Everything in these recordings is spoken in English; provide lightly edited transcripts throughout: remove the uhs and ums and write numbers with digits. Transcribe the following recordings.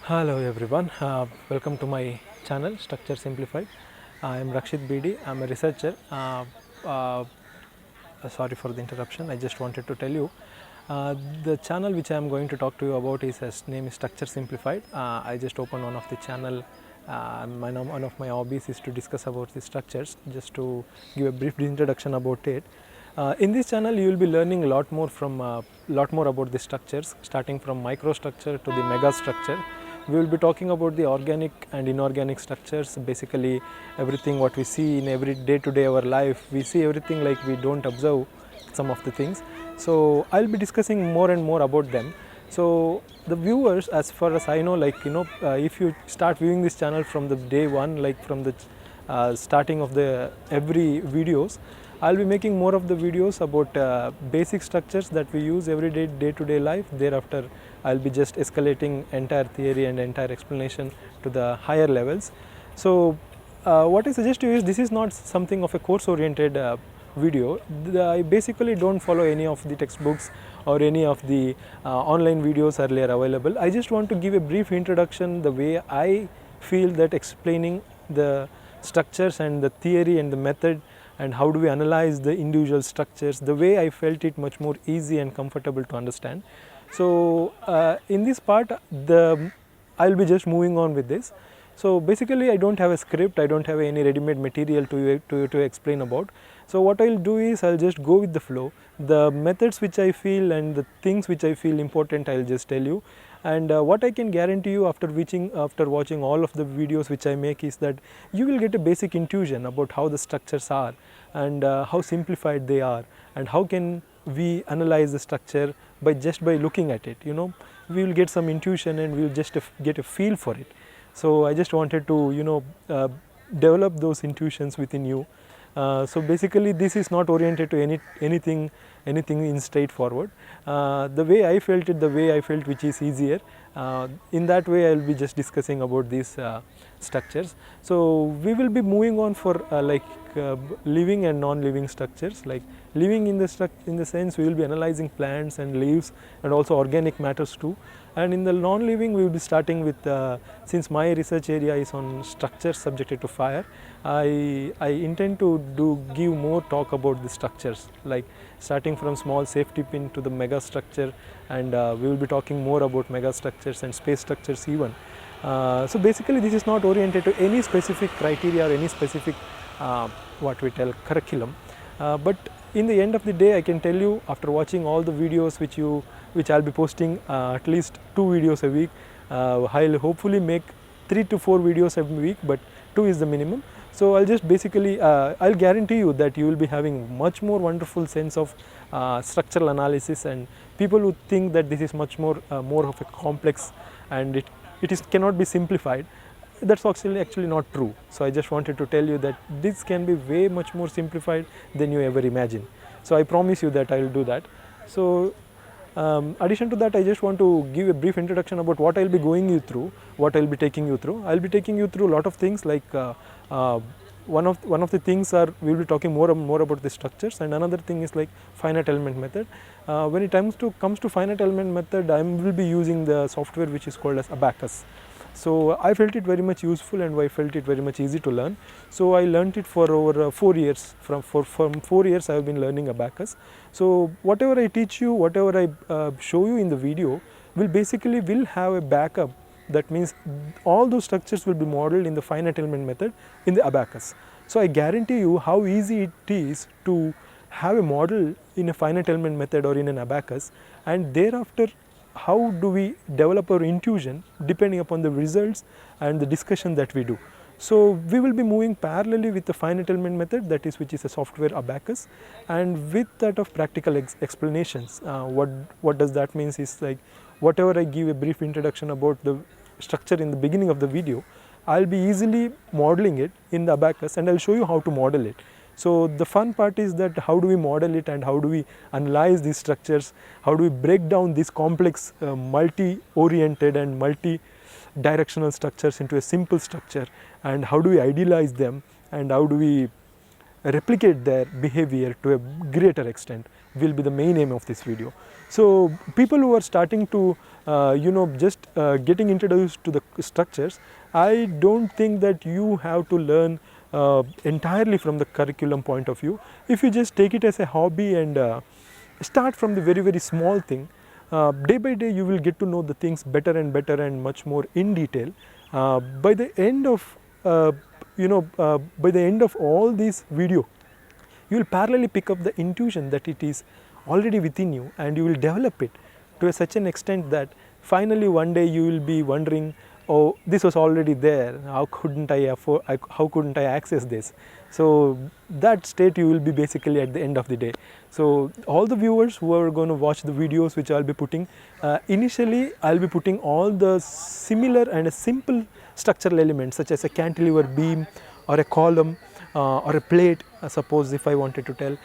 Hello everyone, welcome to my channel Structure Simplified. I am Rakshit Bedi, I am a researcher. Uh, Sorry for the interruption, I just wanted to tell you the channel which I am going to talk to you about is name is Structure Simplified. I just opened one of the channel. One of my hobbies is to discuss about the structures, just to give a brief introduction about it. In this channel you will be learning a lot more about the structures, starting from microstructure to the mega structure. We will be talking about the organic and inorganic structures, basically everything what we see in every day-to-day our life. We see everything like we don't observe some of the things. So I'll be discussing more and more about them. So the viewers, as far as I know, if you start viewing this channel from the day one, like from the starting of the every videos, I'll be making more of the videos about basic structures that we use every day-to-day life. Thereafter, I'll be just escalating entire theory and entire explanation to the higher levels. So what I suggest to you is, this is not something of a course-oriented video. I basically don't follow any of the textbooks or any of the online videos earlier available. I just want to give a brief introduction the way I feel that explaining the structures and the theory and the method and how do we analyze the individual structures, the way I felt it much more easy and comfortable to understand. So in this part, I'll be just moving on with this. So basically I don't have a script, I don't have any ready-made material to explain about. So what I'll do is I'll just go with the flow. The methods which I feel and the things which I feel important, I'll just tell you. And what I can guarantee you after watching all of the videos which I make is that you will get a basic intuition about how the structures are and how simplified they are, and how can we analyze the structure by looking at it. We will get some intuition and we will just get a feel for it. So I just wanted to develop those intuitions within you. So basically this is not oriented to anything in straightforward. The way I felt which is easier, in that way I will be just discussing about these structures. So we will be moving on for living and non-living structures. Like living in the sense, we will be analyzing plants and leaves and also organic matters too. And in the non-living, we will be starting with, since my research area is on structures subjected to fire, I intend to give more talk about the structures, like starting from small safety pin to the mega structure, and we will be talking more about mega structures and space structures even. So basically this is not oriented to any specific criteria or any specific what we tell curriculum, but in the end of the day I can tell you, after watching all the videos which I'll be posting at least 2 videos a week, I'll hopefully make 3 to 4 videos every week, but 2 is the minimum. So I'll just basically I'll guarantee you that you will be having much more wonderful sense of structural analysis, and people who think that this is much more of a complex and it cannot be simplified, that's actually not true. So I just wanted to tell you that this can be way much more simplified than you ever imagine. So I promise you that I will do that. So addition to that, I just want to give a brief introduction about what I'll be going you through, what I'll be taking you through. I'll be taking you through a lot of things, like one of the things are, we'll be talking more about the structures, and another thing is like finite element method. When it comes to finite element method, I will be using the software which is called as Abacus. So I felt it very much useful and I felt it very much easy to learn. So I learned it for over 4 years. From 4 years I have been learning Abacus. So whatever I teach you, whatever I show you in the video will have a backup. That means all those structures will be modeled in the finite element method in the Abacus. So I guarantee you how easy it is to have a model in a finite element method or in an Abacus, and thereafter how do we develop our intuition depending upon the results and the discussion that we do. So we will be moving parallelly with the finite element method, which is a software Abacus, and with that of practical explanations. What does that means is, like, whatever I give a brief introduction about the structure in the beginning of the video, I'll be easily modeling it in the Abacus and I'll show you how to model it. So the fun part is that how do we model it and how do we analyze these structures, how do we break down these complex multi-oriented and multi-directional structures into a simple structure, and how do we idealize them, and how do we replicate their behavior to a greater extent will be the main aim of this video. So people who are starting to just getting introduced to the structures, I don't think that you have to learn entirely from the curriculum point of view. If you just take it as a hobby and start from the very small thing, day by day you will get to know the things better and much more in detail. By the end of by the end of all these video, you will parallelly pick up the intuition that it is already within you, and you will develop it to such an extent that finally one day you will be wondering, oh, this was already there, how couldn't I access this? So that state you will be basically at the end of the day. So all the viewers who are going to watch the videos which I will be putting, initially I will be putting all the similar and simple structural elements such as a cantilever beam or a column or a plate, suppose if I wanted to tell.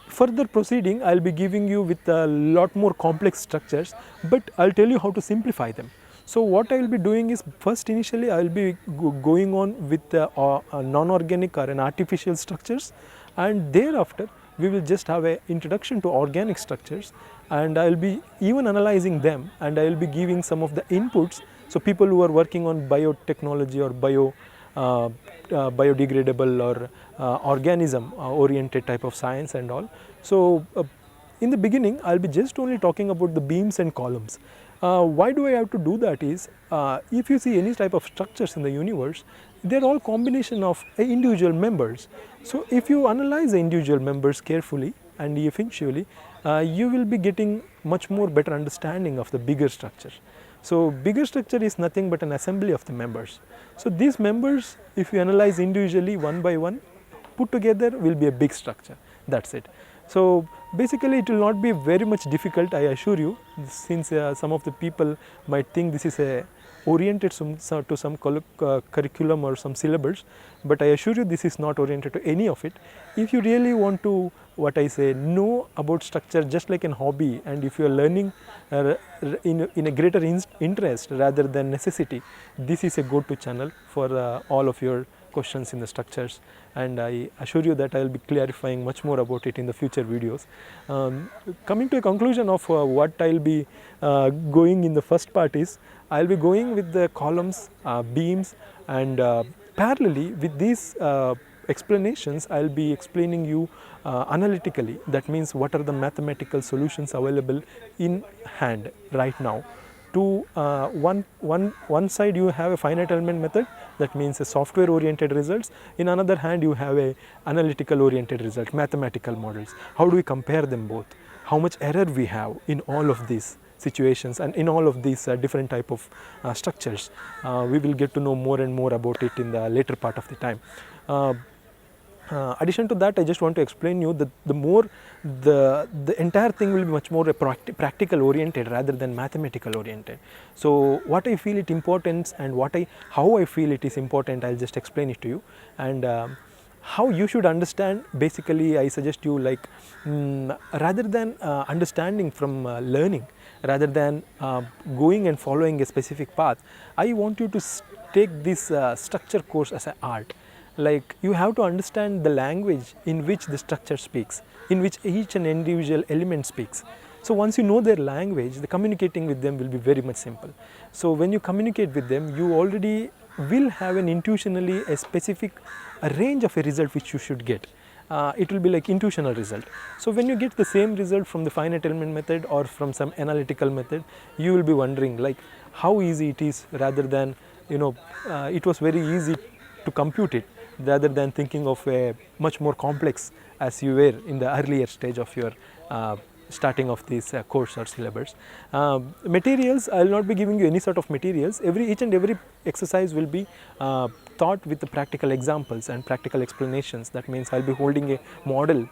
Further proceeding, I will be giving you with a lot more complex structures, but I will tell you how to simplify them. So what I will be doing is, first initially I will be going on with non-organic or an artificial structures, and thereafter we will just have an introduction to organic structures, and I will be even analyzing them, and I will be giving some of the inputs. So people who are working on biotechnology or biodegradable or organism oriented type of science and all. So in the beginning I will be just only talking about the beams and columns. Why do I have to do that is, if you see any type of structures in the universe, they are all combination of individual members. So if you analyze the individual members carefully, and eventually you will be getting much more better understanding of the bigger structure. So bigger structure is nothing but an assembly of the members. So these members, if you analyze individually one by one, put together will be a big structure. That's it. So basically it will not be very much difficult, I assure you, since some of the people might think this is a oriented to some curriculum or some syllabus, but I assure you this is not oriented to any of it. If you really want to, what I say, know about structure just like an hobby, and if you are learning in a greater interest rather than necessity, this is a go-to channel for all of your questions in the structures, and I assure you that I will be clarifying much more about it in the future videos. Coming to a conclusion of what I will be going in the first part is, I will be going with the columns, beams, and parallelly with these explanations I will be explaining you analytically. That means what are the mathematical solutions available in hand right now. To one side you have a finite element method, that means a software oriented results. In another hand you have a analytical oriented result, mathematical models. How do we compare them both? How much error we have in all of these situations and in all of these different type of structures. We will get to know more and more about it in the later part of the time. Addition to that, I just want to explain you that the entire thing will be much more practical oriented rather than mathematical oriented. So what I feel it important and how I feel it is important, I'll just explain it to you. And how you should understand, basically I suggest you, like rather than understanding from learning, rather than going and following a specific path, I want you to take this structure course as an art. Like you have to understand the language in which the structure speaks, in which each and individual element speaks. So once you know their language, the communicating with them will be very much simple. So when you communicate with them, you already will have an intuitionally a specific range of a result which you should get. It will be like intuitional result. So when you get the same result from the finite element method or from some analytical method, you will be wondering like how easy it is, rather than it was very easy to compute it, rather than thinking of a much more complex as you were in the earlier stage of your starting of this course or syllabus. Materials, I will not be giving you any sort of materials. Each and every exercise will be taught with the practical examples and practical explanations. That means I will be holding a model,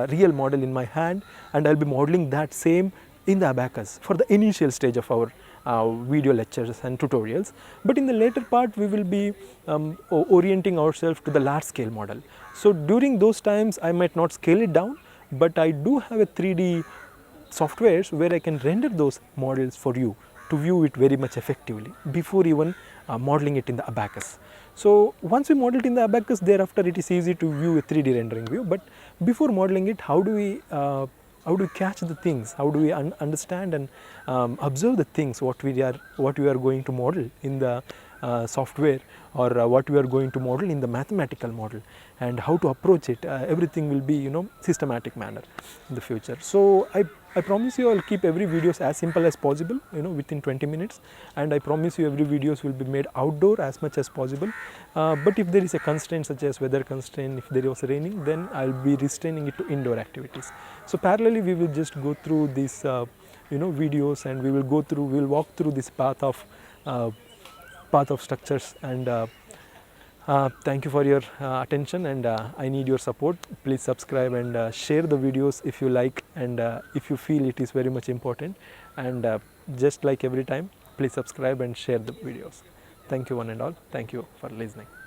real model in my hand, and I will be modeling that same in the abacus for the initial stage of our video lectures and tutorials. But in the later part we will be orienting ourselves to the large scale model. So during those times I might not scale it down, but I do have a 3D softwares where I can render those models for you to view it very much effectively before even modeling it in the abacus. So once we model it in the abacus, thereafter it is easy to view a 3D rendering view. But before modeling it, how do we how do we catch the things, how do we understand and observe the things what we are going to model in the software, or what we are going to model in the mathematical model, and how to approach it. Everything will be systematic manner in the future. So I promise you I'll keep every videos as simple as possible, within 20 minutes, and I promise you every videos will be made outdoor as much as possible. But if there is a constraint such as weather constraint, if there was raining, then I'll be restraining it to indoor activities. So parallelly we will just go through these videos, and we will walk through this path of structures. And thank you for your attention, and I need your support. Please subscribe and share the videos if you like, and if you feel it is very much important. And just like every time, please subscribe and share the videos. Thank you one and all. Thank you for listening.